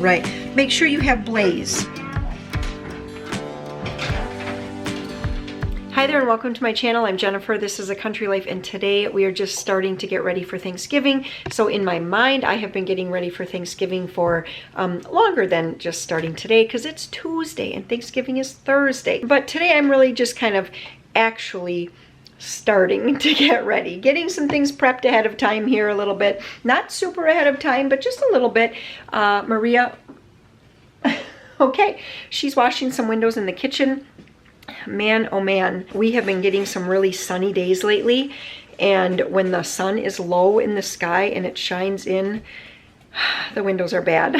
Right. Make sure you have blaze. Hi there and welcome to my channel. I'm Jennifer. This is A Country Life, and today we are just starting to get ready for Thanksgiving. So in my mind, I have been getting ready for Thanksgiving for longer than just starting today, because it's Tuesday and Thanksgiving is Thursday. But today I'm really just kind of actually starting to get ready, getting some things prepped ahead of time here a little bit. Not super ahead of time, but just a little bit. Maria, okay, she's washing some windows in the kitchen. Man, oh man, we have been getting some really sunny days lately, and when the sun is low in the sky and it shines in, the windows are bad.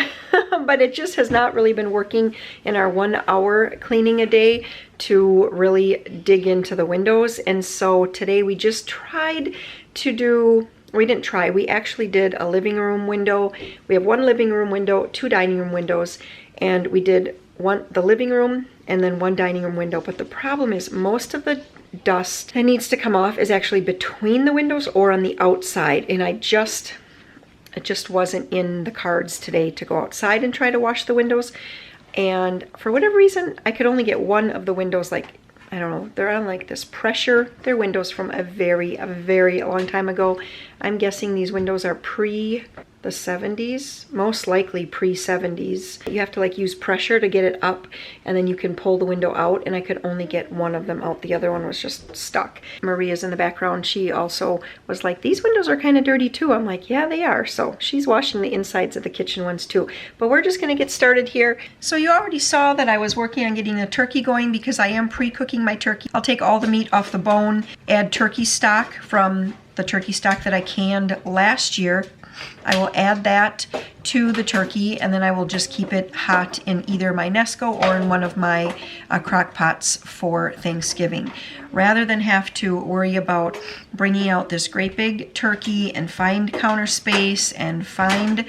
But it just has not really been working in our 1 hour cleaning a day to really dig into the windows. And so today we just tried to do, we didn't try, we actually did a living room window. We have one living room window, 2 dining room windows, and we did the living room and then 1 dining room window. But the problem is most of the dust that needs to come off is actually between the windows or on the outside. And it just wasn't in the cards today to go outside and try to wash the windows. And for whatever reason, I could only get one of the windows, like, I don't know, they're on like this pressure. They're windows from a very long time ago. I'm guessing these windows are pre the 70s, most likely pre-70s. You have to like use pressure to get it up, and then you can pull the window out, and I could only get one of them out. The other one was just stuck. Maria's in the background. She also was like, these windows are kind of dirty too. I'm like, yeah, they are. So she's washing the insides of the kitchen ones too. But we're just gonna get started here. So you already saw that I was working on getting the turkey going, because I am pre-cooking my turkey. I'll take all the meat off the bone, add turkey stock from the turkey stock that I canned last year. I will add that to the turkey, and then I will just keep it hot in either my Nesco or in one of my crock pots for Thanksgiving. Rather than have to worry about bringing out this great big turkey and find counter space and find,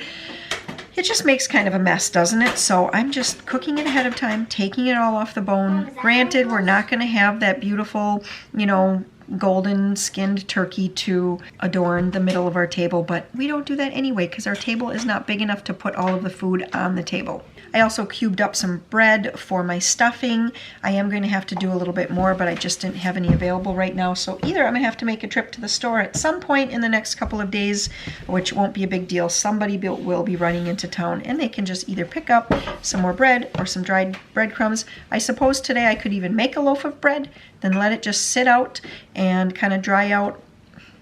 it just makes kind of a mess, doesn't it? So I'm just cooking it ahead of time, taking it all off the bone. Granted, we're not going to have that beautiful, you know, golden skinned turkey to adorn the middle of our table, but we don't do that anyway because our table is not big enough to put all of the food on the table. I also cubed up some bread for my stuffing. I am going to have to do a little bit more, but I just didn't have any available right now. So either I'm going to have to make a trip to the store at some point in the next couple of days, which won't be a big deal. Somebody will be running into town, and they can just either pick up some more bread or some dried breadcrumbs. I suppose today I could even make a loaf of bread, then let it just sit out and kind of dry out.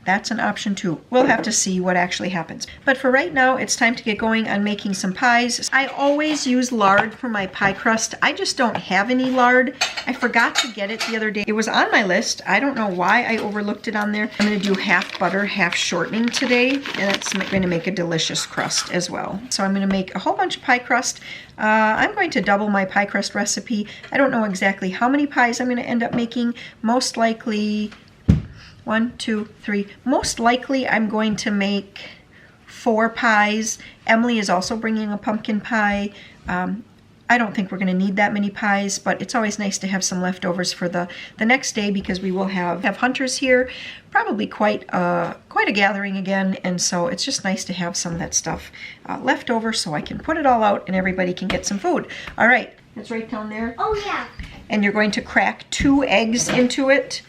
That's an option too. We'll have to see what actually happens. But for right now, it's time to get going on making some pies. I always use lard for my pie crust. I just don't have any lard. I forgot to get it the other day. It was on my list. I don't know why I overlooked it on there. I'm going to do half butter, half shortening today, and it's going to make a delicious crust as well. So I'm going to make a whole bunch of pie crust. I'm going to double my pie crust recipe. I don't know exactly how many pies I'm going to end up making. Most likely 1, 2, 3. Most likely I'm going to make 4 pies. Emily is also bringing a pumpkin pie. I don't think we're going to need that many pies, but it's always nice to have some leftovers for the next day, because we will have hunters here. Probably quite a gathering again, and so it's just nice to have some of that stuff left over so I can put it all out and everybody can get some food. All right, it's right down there. Oh yeah. And you're going to crack 2 eggs into it.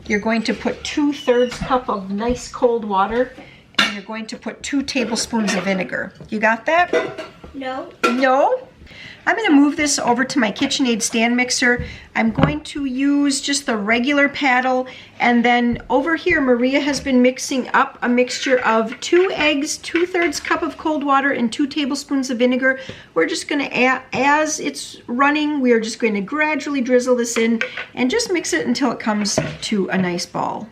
You're going to put 2/3 cup of nice cold water, and you're going to put 2 tablespoons of vinegar. You got that? No. No? I'm going to move this over to my KitchenAid stand mixer. I'm going to use just the regular paddle, and then over here Maria has been mixing up a mixture of 2 eggs, 2/3 cup of cold water, and 2 tablespoons of vinegar. We're just going to add, as it's running, we are just going to gradually drizzle this in and just mix it until it comes to a nice ball.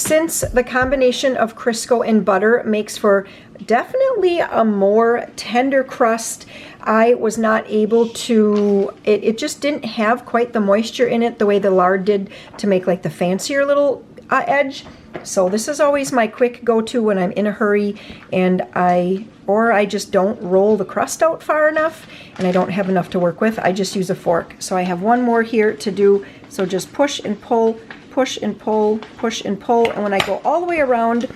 Since the combination of Crisco and butter makes for definitely a more tender crust, I was not able to, it just didn't have quite the moisture in it the way the lard did to make like the fancier little edge. So this is always my quick go-to when I'm in a hurry and I just don't roll the crust out far enough and I don't have enough to work with. I just use a fork. So I have one more here to do. So just push and pull, push and pull, push and pull. And when I go all the way around,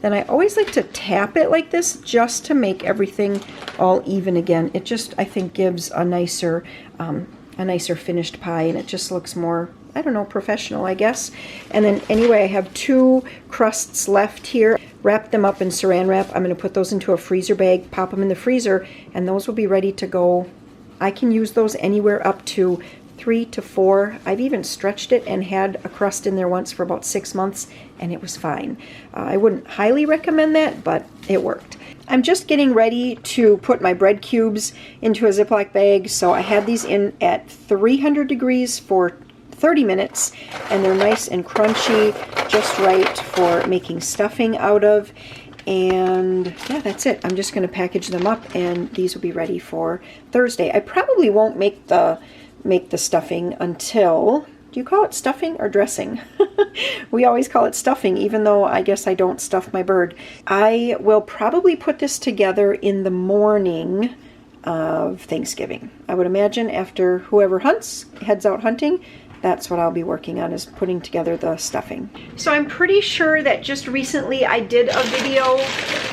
then I always like to tap it like this just to make everything all even again. It just, I think, gives a nicer finished pie, and it just looks more, I don't know, professional, I guess. And then anyway, I have 2 crusts left here. Wrap them up in saran wrap. I'm going to put those into a freezer bag, pop them in the freezer, and those will be ready to go. I can use those anywhere up to 3 to 4. I've even stretched it and had a crust in there once for about 6 months, and it was fine. I wouldn't highly recommend that, but it worked. I'm just getting ready to put my bread cubes into a Ziploc bag. So I had these in at 300 degrees for 30 minutes, and they're nice and crunchy, just right for making stuffing out of. And yeah, that's it. I'm just going to package them up, and these will be ready for Thursday. I probably won't make the stuffing until, do you call it stuffing or dressing? We always call it stuffing, even though I guess I don't stuff my bird. I will probably put this together in the morning of Thanksgiving. I would imagine after whoever heads out hunting, that's what I'll be working on, is putting together the stuffing. So I'm pretty sure that just recently I did a video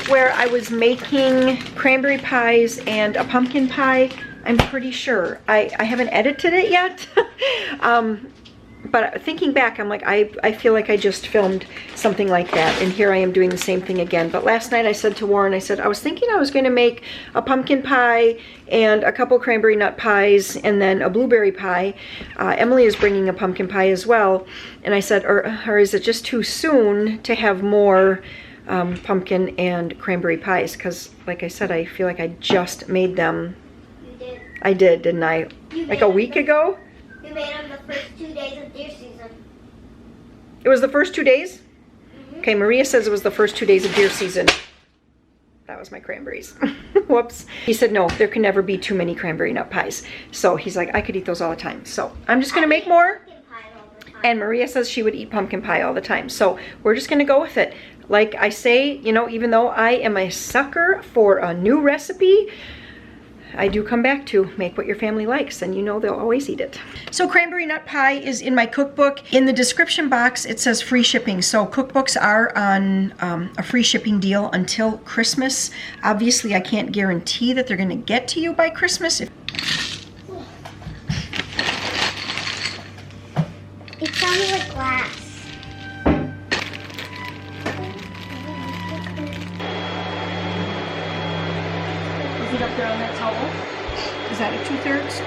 where I was making cranberry pies and a pumpkin pie. I'm pretty sure. I haven't edited it yet. But thinking back, I'm like, I feel like I just filmed something like that, and here I am doing the same thing again. But last night I said to Warren, I said, I was thinking I was going to make a pumpkin pie and a couple cranberry nut pies and then a blueberry pie. Emily is bringing a pumpkin pie as well. And I said, or is it just too soon to have more pumpkin and cranberry pies? Because like I said, I feel like I just made them. You did. I did, didn't I? Like a week ago? We made them the first 2 days of deer season. It was the first 2 days? Okay, Maria says it was the first 2 days of deer season. That was my cranberries. Whoops. He said, no, there can never be too many cranberry nut pies. So he's like, I could eat those all the time. So I'm just going to make more. And Maria says she would eat pumpkin pie all the time. So we're just going to go with it. Like I say, you know, even though I am a sucker for a new recipe, I do come back to make what your family likes, and you know they'll always eat it. So cranberry nut pie is in my cookbook. In the description box, it says free shipping. So cookbooks are on a free shipping deal until Christmas. Obviously, I can't guarantee that they're going to get to you by Christmas. It sounded like glass. Is it up there on that towel? Is that a 2/3?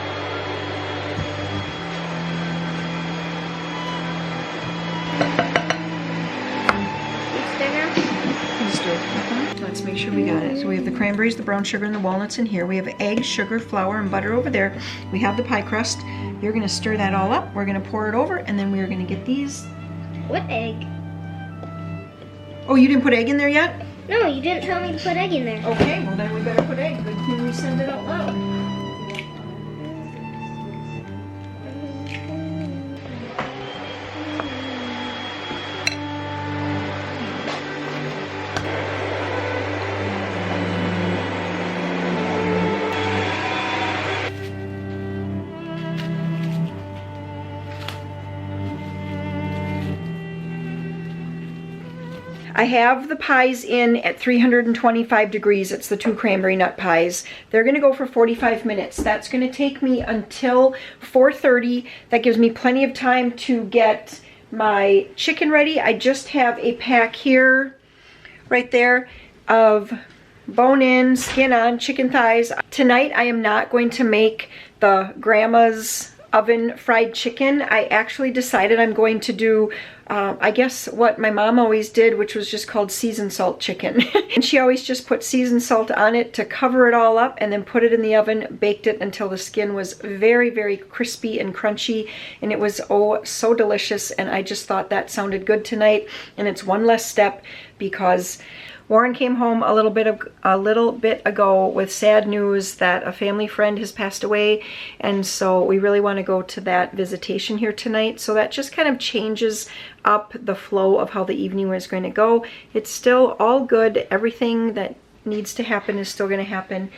Let's make sure we got it. So we have the cranberries, the brown sugar, and the walnuts in here. We have eggs, sugar, flour, and butter over there. We have the pie crust. You're going to stir that all up. We're going to pour it over, and then we're going to get these. What egg? Oh, you didn't put egg in there yet? No, you didn't tell me to put egg in there. Okay, well then we better put egg. Good thing we send it out loud. I have the pies in at 325 degrees. It's the 2 cranberry nut pies. They're going to go for 45 minutes. That's going to take me until 4:30. That gives me plenty of time to get my chicken ready. I just have a pack here, right there, of bone-in, skin-on chicken thighs. Tonight I am not going to make the grandma's oven fried chicken. I actually decided I'm going to do, I guess what my mom always did, which was just called seasoned salt chicken. And she always just put seasoned salt on it to cover it all up and then put it in the oven, baked it until the skin was very, very crispy and crunchy. And it was, oh, so delicious. And I just thought that sounded good tonight. And it's one less step because Warren came home a little bit ago with sad news that a family friend has passed away, and so we really want to go to that visitation here tonight. So that just kind of changes up the flow of how the evening was going to go. It's still all good. Everything that needs to happen is still going to happen,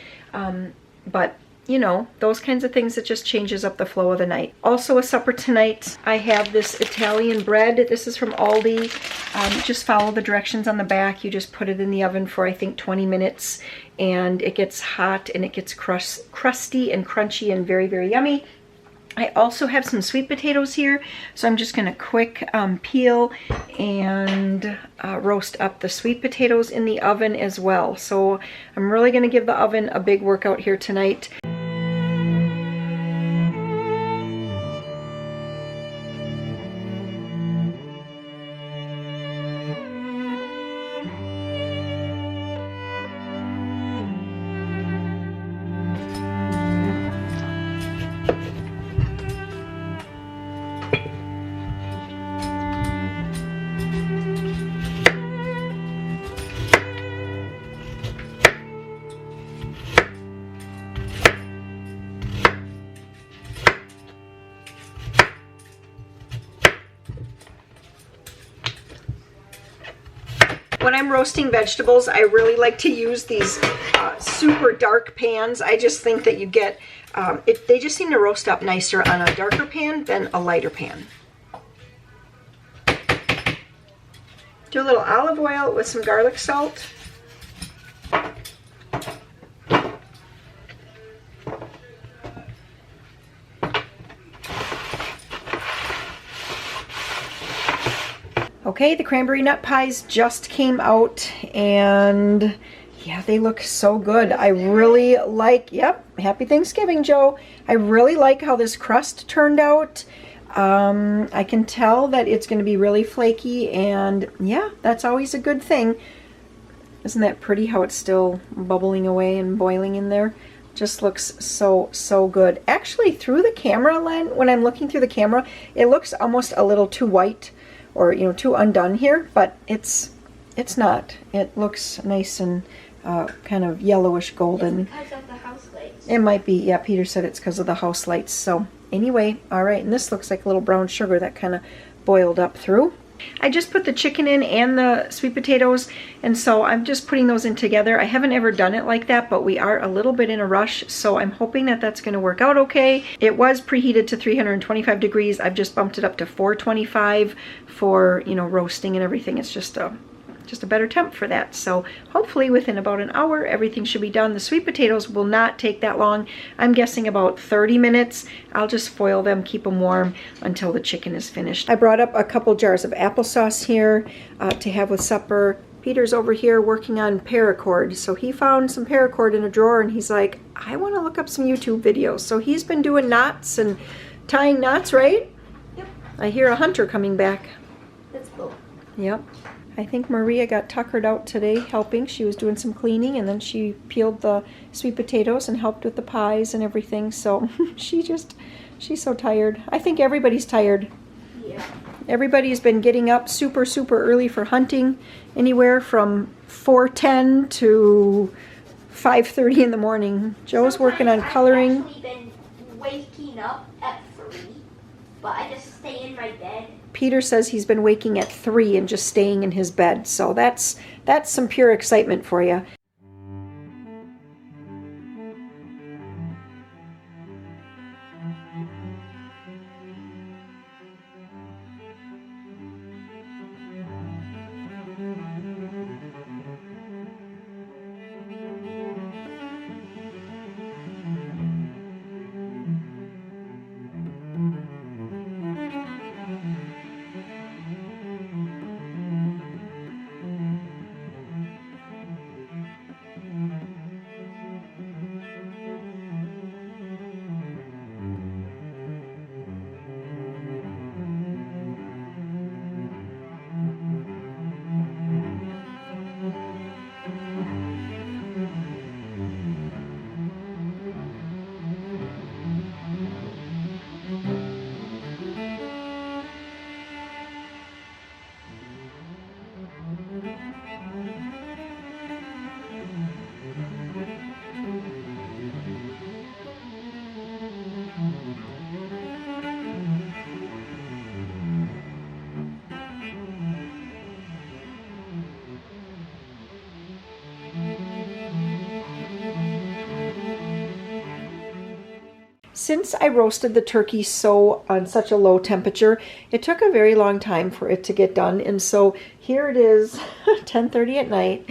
but you know, those kinds of things, that just changes up the flow of the night. Also a supper tonight, I have this Italian bread. This is from Aldi. Just follow the directions on the back. You just put it in the oven for I think 20 minutes and it gets hot and it gets crusty and crunchy and very, very yummy. I also have some sweet potatoes here, so I'm just going to quick peel and roast up the sweet potatoes in the oven as well. So I'm really going to give the oven a big workout here tonight. When I'm roasting vegetables, I really like to use these super dark pans. I just think that you get, they just seem to roast up nicer on a darker pan than a lighter pan. Do a little olive oil with some garlic salt. Okay, the cranberry nut pies just came out and yeah, they look so good. I really like, yep, happy Thanksgiving, Joe. I really like how this crust turned out. I can tell that it's going to be really flaky, and yeah, that's always a good thing. Isn't that pretty how it's still bubbling away and boiling in there? Just looks so, so good. Actually, through the camera lens, when I'm looking through the camera, it looks almost a little too white, or you know, too undone here, but it's not. It looks nice and kind of yellowish golden. It's because of the house lights. It might be, yeah, Peter said it's because of the house lights. So anyway, all right, and this looks like a little brown sugar that kind of boiled up through. I just put the chicken in and the sweet potatoes, and so I'm just putting those in together. I haven't ever done it like that, but we are a little bit in a rush, so I'm hoping that that's going to work out okay. It was preheated to 325 degrees. I've just bumped it up to 425 for, you know, roasting and everything. It's just a better temp for that. So hopefully within about an hour everything should be done. The sweet potatoes will not take that long. I'm guessing about 30 minutes. I'll just foil them, keep them warm until the chicken is finished. I brought up a couple jars of applesauce here to have with supper. Peter's over here working on paracord. So he found some paracord in a drawer and he's like, I want to look up some YouTube videos. So he's been doing knots and tying knots, right? Yep. I hear a hunter coming back. That's cool. Yep. I think Maria got tuckered out today helping. She was doing some cleaning, and then she peeled the sweet potatoes and helped with the pies and everything. So she's so tired. I think everybody's tired. Yeah. Everybody's been getting up super, super early for hunting, anywhere from 4:10 to 5:30 in the morning. Joe's working on coloring. I've actually been waking up at 3, but I just stay in my bed. Peter says he's been waking at 3 and just staying in his bed. So that's some pure excitement for you. Since I roasted the turkey on such a low temperature, it took a very long time for it to get done. And so here it is, 10:30 at night.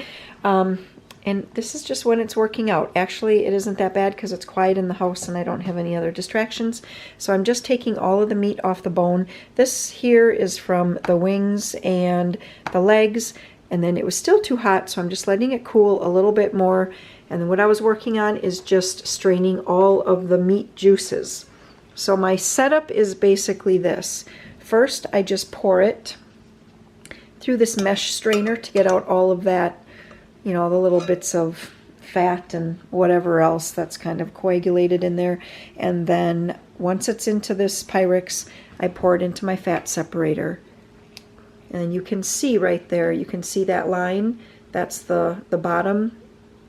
And this is just when it's working out. Actually, it isn't that bad because it's quiet in the house and I don't have any other distractions. So I'm just taking all of the meat off the bone. This here is from the wings and the legs. And then it was still too hot, so I'm just letting it cool a little bit more. And then what I was working on is just straining all of the meat juices. So my setup is basically this. First, I just pour it through this mesh strainer to get out all of that, you know, the little bits of fat and whatever else that's kind of coagulated in there. And then once it's into this Pyrex, I pour it into my fat separator. And you can see right there, you can see that line. That's the bottom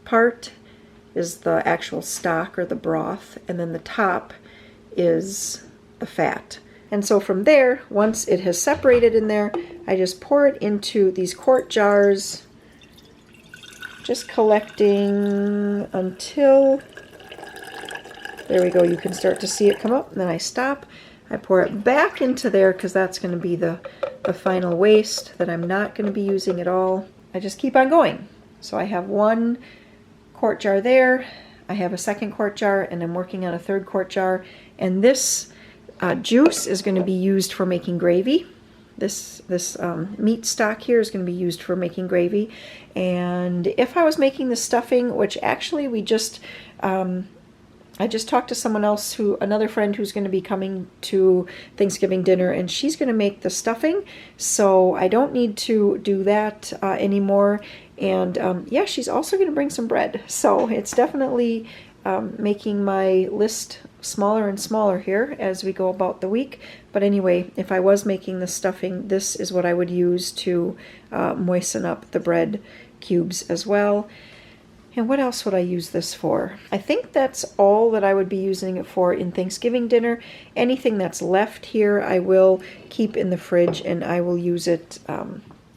part is the actual stock or the broth, and then the top is the fat. And so from there, once it has separated in there, I just pour it into these quart jars, just collecting until, there we go, you can start to see it come up, and then I stop. I pour it back into there because that's going to be the final waste that I'm not going to be using at all. I just keep on going. So I have one quart jar there, I have a second quart jar, and I'm working on a third quart jar. And this juice is going to be used for making gravy. This meat stock here is going to be used for making gravy. And if I was making the stuffing, which actually we just, I just talked to someone else, another friend who's going to be coming to Thanksgiving dinner, and she's going to make the stuffing, so I don't need to do that anymore. And yeah, she's also going to bring some bread, so it's definitely making my list smaller and smaller here as we go about the week. But anyway, if I was making the stuffing, this is what I would use to moisten up the bread cubes as well. And what else would I use this for? I think that's all that I would be using it for in Thanksgiving dinner. Anything that's left here I will keep in the fridge and I will use it.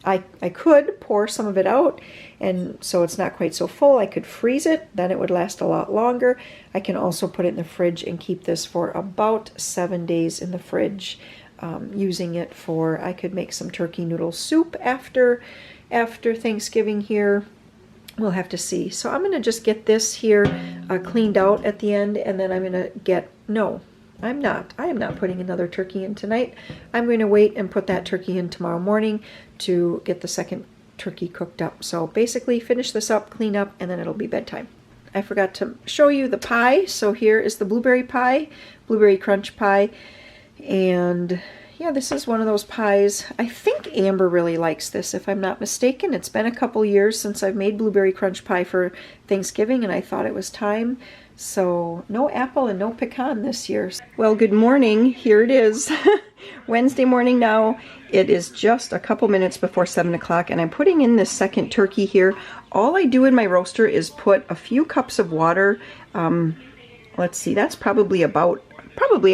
I could pour some of it out, and so it's not quite so full. I could freeze it, then it would last a lot longer. I can also put it in the fridge and keep this for about 7 days in the fridge. Using it for, I could make some turkey noodle soup after Thanksgiving here. We'll have to see. So I'm going to just get this here cleaned out at the end, and then I'm going to get, no, I'm not. I am not putting another turkey in tonight. I'm going to wait and put that turkey in tomorrow morning to get the second turkey cooked up. So basically finish this up, clean up, and then it'll be bedtime. I forgot to show you the pie. So here is the blueberry pie, blueberry crunch pie, and yeah, this is one of those pies. I think Amber really likes this, if I'm not mistaken. It's been a couple years since I've made blueberry crunch pie for Thanksgiving, and I thought it was time. So no apple and no pecan this year. Well, good morning. Here it is. Wednesday morning now. It is just a couple minutes before 7 o'clock, and I'm putting in this second turkey here. All I do in my roaster is put a few cups of water. Let's see, that's probably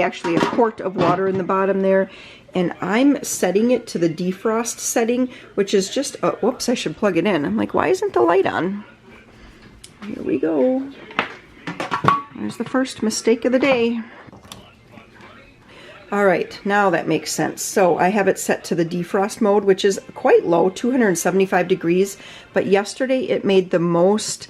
actually a quart of water in the bottom there, and I'm setting it to the defrost setting, which is just whoops, I should plug it in. I'm like, why isn't the light on? Here we go. There's the first mistake of the day. All right, now that makes sense. So I have it set to the defrost mode, which is quite low, 275 degrees. But yesterday it made the most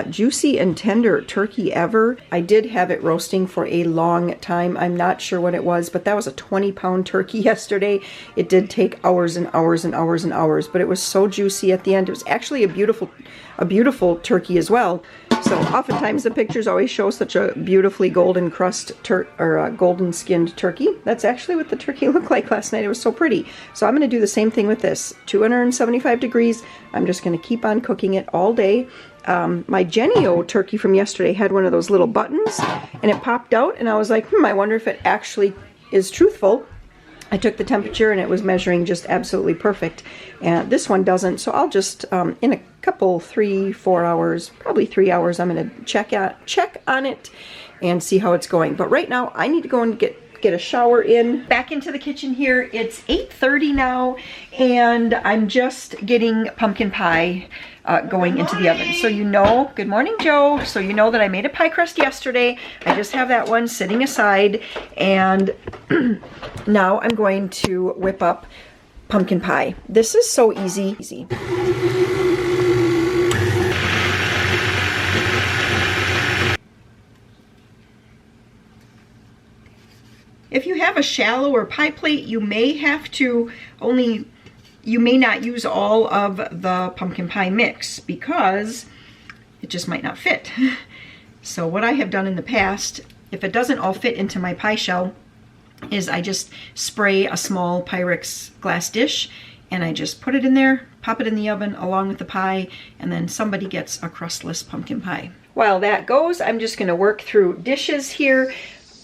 juicy and tender turkey ever. I did have it roasting for a long time. I'm not sure what it was, but that was a 20-pound turkey yesterday. It did take hours and hours and hours and hours, but it was so juicy at the end. It was actually a beautiful turkey as well. So oftentimes the pictures always show such a beautifully golden crust golden skinned turkey. That's actually what the turkey looked like last night. It was so pretty. So I'm going to do the same thing with this. 275 degrees. I'm just going to keep on cooking it all day. My Jenny-O turkey from yesterday had one of those little buttons, and it popped out, and I was like, I wonder if it actually is truthful. I took the temperature and it was measuring just absolutely perfect, and this one doesn't. So I'll just in a couple 3-4 hours, probably 3 hours, I'm going to check on it and see how it's going. But right now I need to go and get get a shower in. Back into the kitchen here. It's 8:30 now, and I'm just getting pumpkin pie going into the oven. So you know, good morning, Joe. So you know that I made a pie crust yesterday. I just have that one sitting aside, and now I'm going to whip up pumpkin pie. This is so easy. If you have a shallower pie plate, you may have to you may not use all of the pumpkin pie mix because it just might not fit. So what I have done in the past, if it doesn't all fit into my pie shell, is I just spray a small Pyrex glass dish and I just put it in there, pop it in the oven along with the pie, and then somebody gets a crustless pumpkin pie. While that goes, I'm just gonna work through dishes here.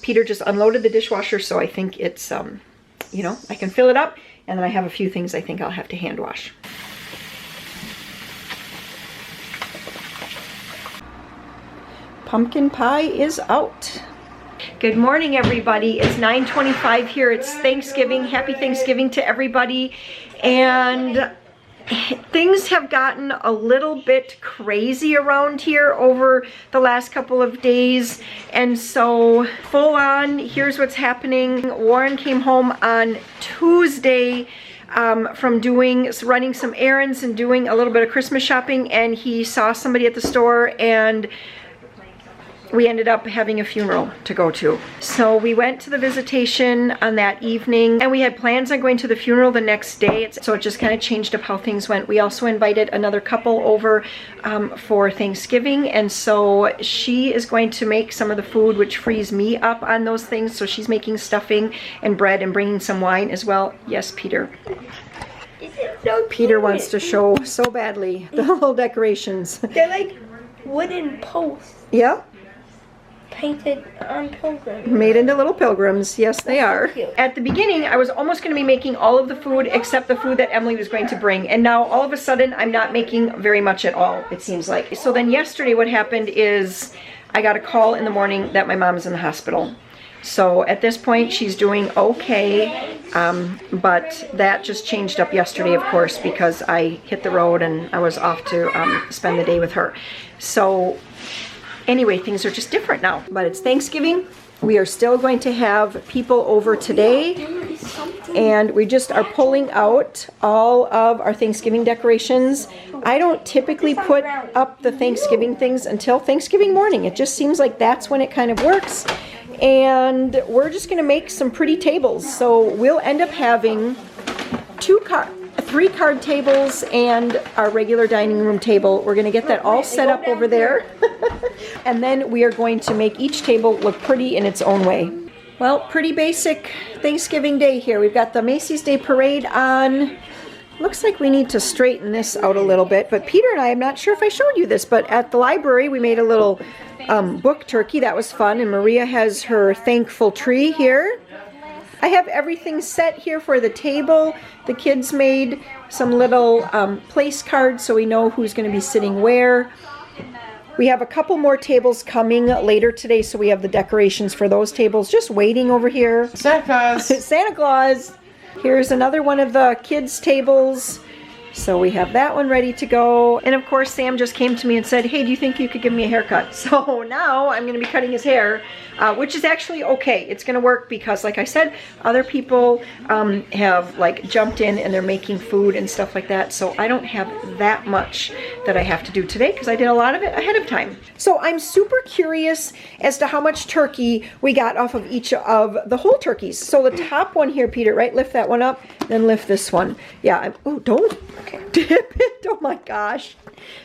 Peter just unloaded the dishwasher, so I think it's, you know, I can fill it up, and then I have a few things I think I'll have to hand wash. Pumpkin pie is out. Good morning, everybody. It's 9:25 here. It's Thanksgiving. Happy Thanksgiving to everybody. And things have gotten a little bit crazy around here over the last couple of days, and so full on, here's what's happening. Warren came home on Tuesday from running some errands and doing a little bit of Christmas shopping, and he saw somebody at the store, and we ended up having a funeral to go to. So we went to the visitation on that evening, and we had plans on going to the funeral the next day, so it just kind of changed up how things went. We also invited another couple over for Thanksgiving, and so she is going to make some of the food, which frees me up on those things. So she's making stuffing and bread and bringing some wine as well. Yes, Peter. So Peter wants to show so badly the little decorations. They're like wooden posts. Yep. Painted on pilgrims. Made into little pilgrims. Yes, they are. Cute. At the beginning, I was almost going to be making all of the food except the food that Emily was going to bring. And now all of a sudden, I'm not making very much at all, it seems like. So then yesterday what happened is I got a call in the morning that my mom is in the hospital. So at this point, she's doing okay. But that just changed up yesterday, of course, because I hit the road and I was off to spend the day with her. So anyway, things are just different now. But it's Thanksgiving. We are still going to have people over today. And we just are pulling out all of our Thanksgiving decorations. I don't typically put up the Thanksgiving things until Thanksgiving morning. It just seems like that's when it kind of works. And we're just going to make some pretty tables. So we'll end up having 3 card tables and our regular dining room table. We're going to get that all set up over there. And then we are going to make each table look pretty in its own way. Well, pretty basic Thanksgiving day here. We've got the Macy's Day Parade on. Looks like we need to straighten this out a little bit. But Peter and I'm not sure if I showed you this, but at the library we made a little book turkey. That was fun. And Maria has her thankful tree here. I have everything set here for the table. The kids made some little place cards so we know who's going to be sitting where. We have a couple more tables coming later today, so we have the decorations for those tables just waiting over here. Santa Claus! Santa Claus! Here's another one of the kids' tables. So we have that one ready to go. And of course, Sam just came to me and said, hey, do you think you could give me a haircut? So now I'm going to be cutting his hair, which is actually okay. It's going to work because, like I said, other people have like jumped in and they're making food and stuff like that. So I don't have that much that I have to do today because I did a lot of it ahead of time. So I'm super curious as to how much turkey we got off of each of the whole turkeys. So the top one here, Peter, right? Lift that one up, then lift this one. Yeah. Oh, don't dip it. Oh my gosh.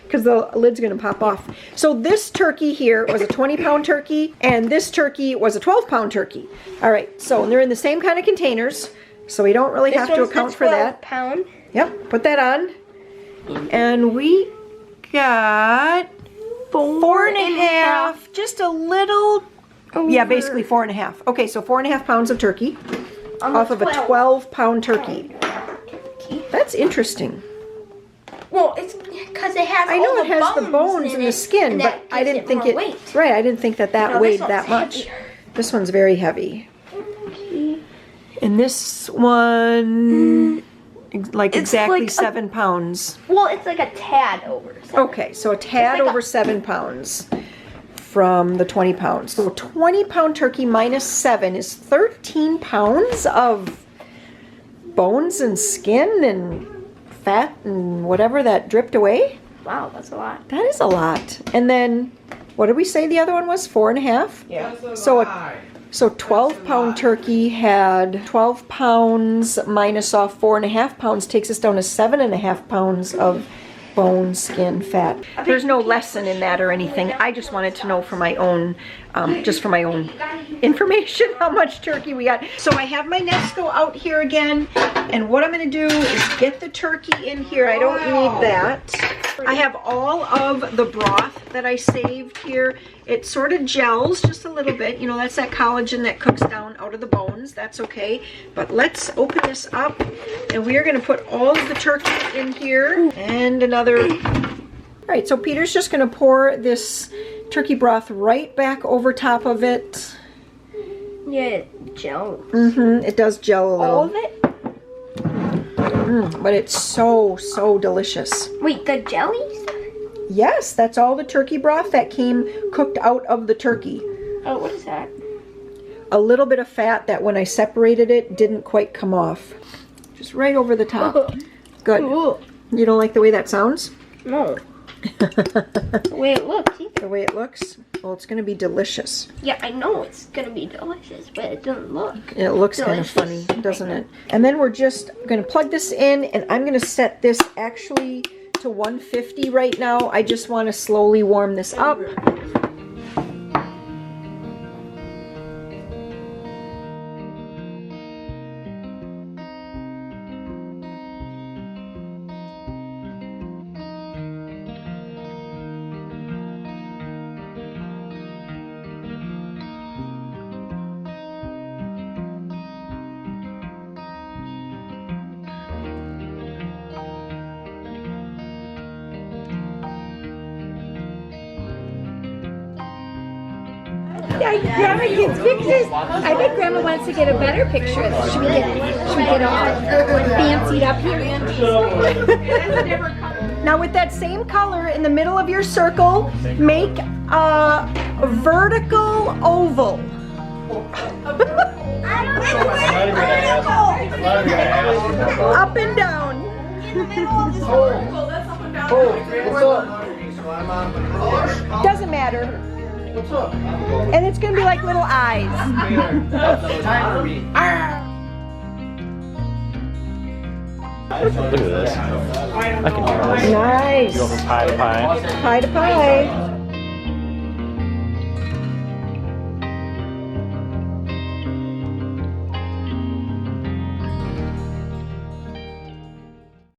Because the lid's going to pop off. So this turkey here was a 20-pound turkey, and this turkey was a 12-pound turkey. All right, so they're in the same kind of containers, so we don't really have to account for that. 12-pound. Yep, put that on. And we got 4.5, just a little, yeah, basically 4.5. Okay, so 4.5 pounds of turkey off of a 12-pound turkey. That's interesting. Well, it's because it has. I know it has the bones and the skin, but I didn't think it. Right, I didn't think that weighed that much. This one's very heavy. And this one, like It's exactly like 7 pounds. Well, it's like a tad over. Okay, so a tad like over 7 pounds from the 20 pounds. So 20-pound turkey minus 7 is 13 pounds of bones and skin and fat and whatever that dripped away. Wow, that's a lot. That is a lot. And then, what did we say the other one was? 4.5? Yeah. So 12-pound turkey had 12 pounds minus off 4.5 pounds takes us down to 7.5 pounds of bone, skin, fat. There's no lesson in that or anything. I just wanted to know for my own, just for my own information, how much turkey we got. So I have my Nesco out here again, and what I'm gonna do is get the turkey in here. I don't need that. I have all of the broth that I saved here. It sort of gels just a little bit. You know, that's that collagen that cooks down out of the bones. That's okay. But let's open this up, and we are going to put all of the turkey in here. And another. All right, so Peter's just going to pour this turkey broth right back over top of it. Yeah, it gels. It does gel a little. All of it? But it's so, so delicious. Wait, the jellies? Yes, that's all the turkey broth that came cooked out of the turkey. Oh, what is that? A little bit of fat that when I separated it didn't quite come off. Just right over the top. Good. Ooh. You don't like the way that sounds? No. The way it looks. The way it looks? Well, it's going to be delicious. Yeah, I know it's gonna be delicious, but it doesn't look. It looks kind of funny, doesn't it? And then we're just going to plug this in, and I'm going to set this actually to 150 right now. I just want to slowly warm this up. Grandma gets pictures. I bet Grandma wants to get a better picture of this. Should we get all fancied up here? Now with that same color in the middle of your circle, make a vertical oval. Up and down. Doesn't matter. And it's going to be like little eyes. Look at this. I can do this. Nice. You go from pie to pie. Pie to pie.